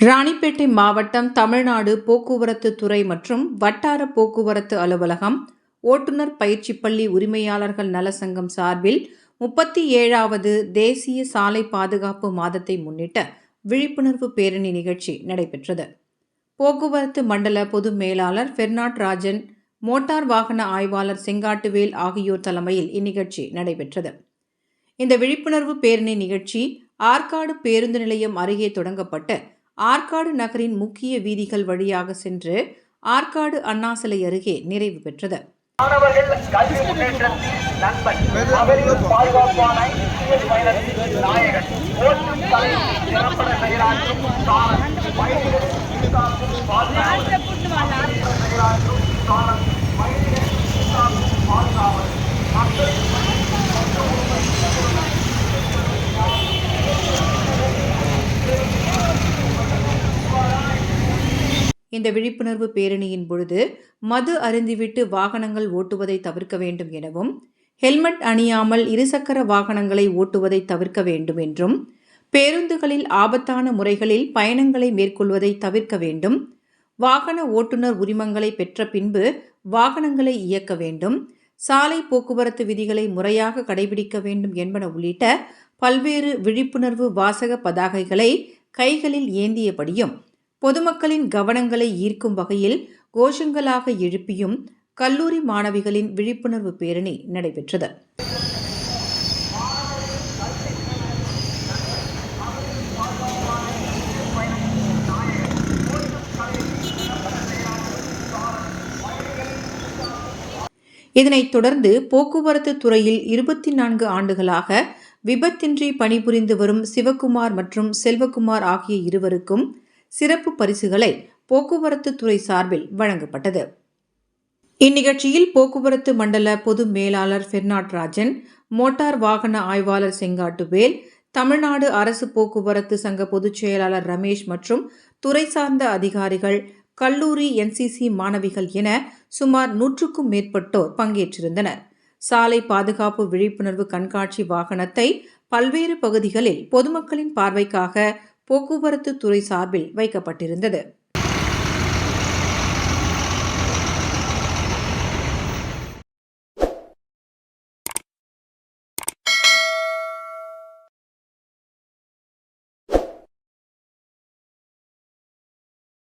ராணிப்பேட்டை மாவட்டம் தமிழ்நாடு போக்குவரத்து துறை மற்றும் வட்டார போக்குவரத்து அலுவலகம் ஓட்டுநர் பயிற்சி பள்ளி உரிமையாளர்கள் நல சங்கம் சார்பில் 37வது தேசிய சாலை பாதுகாப்பு மாதத்தை முன்னிட்ட விழிப்புணர்வு பேரணி நிகழ்ச்சி நடைபெற்றது. போக்குவரத்து மண்டல பொது மேலாளர் பெர்னாட் ராஜன், மோட்டார் வாகன ஆய்வாளர் செங்காட்டுவேல் ஆகியோர் தலைமையில் இந்நிகழ்ச்சி நடைபெற்றது. இந்த விழிப்புணர்வு பேரணி நிகழ்ச்சி ஆற்காடு பேருந்து நிலையம் அருகே தொடங்கப்பட்டு ஆற்காடு நகரின் முக்கிய வீதிகள் வழியாக சென்று ஆற்காடு அண்ணா சிலை அருகே நிறைவு பெற்றது. மாணவர்கள் கல்வி முன்னேற்றத்தின் நண்பன், மகளிர் பாதுகாப்பான நாயகன், ஓட்டும் கலை திறம்பட செயலாற்றும் சாரன், பயணிகள் செயலாற்றும் சாரன், பயணிகள் பாதுகாவல், மக்கள் இந்த விழிப்புணர்வு பேரணியின் பொழுது மது அருந்திவிட்டு வாகனங்கள் ஓட்டுவதை தவிர்க்க வேண்டும் எனவும், ஹெல்மெட் அணியாமல் இருசக்கர வாகனங்களை ஓட்டுவதை தவிர்க்க வேண்டும் என்றும், பேருந்துகளில் ஆபத்தான முறைகளில் பயணங்களை மேற்கொள்வதை தவிர்க்க வேண்டும், வாகன ஓட்டுநர் உரிமங்களை பெற்ற பின்பு வாகனங்களை இயக்க வேண்டும், சாலை போக்குவரத்து விதிகளை முறையாக கடைபிடிக்க வேண்டும் என்பன உள்ளிட்ட பல்வேறு விழிப்புணர்வு வாசக பதாகைகளை கைகளில் ஏந்தியபடியும் பொதுமக்களின் கவனங்களை ஈர்க்கும் வகையில் கோஷங்களாக எழுப்பியும் கல்லூரி மாணவிகளின் விழிப்புணர்வு பேரணி நடைபெற்றது. இதனைத் தொடர்ந்து போக்குவரத்து துறையில் 24 ஆண்டுகளாக விபத்தின்றி பணிபுரிந்து வரும் சிவகுமார் மற்றும் செல்வகுமார் ஆகிய இருவருக்கும் சிறப்பு பரிசுகளை போக்குவரத்து துறை சார்பில் வழங்கப்பட்டது. இந்நிகழ்ச்சியில் போக்குவரத்து மண்டல பொது மேலாளர் பெர்னாட் ராஜன், மோட்டார் வாகன ஆய்வாளர் செங்காட்டுவேல், தமிழ்நாடு அரசு போக்குவரத்து சங்க பொதுச் செயலாளர் ரமேஷ் மற்றும் துறை சார்ந்த அதிகாரிகள், கல்லூரி NCC மாணவிகள் என சுமார் 100க்கும் மேற்பட்டோர் பங்கேற்றிருந்தனர். சாலை பாதுகாப்பு விழிப்புணர்வு கண்காட்சி வாகனத்தை பல்வேறு பகுதிகளில் பொதுமக்களின் பார்வைக்காக போக்குவரத்து துறை சார்பில் வைக்கப்பட்டிருந்தது.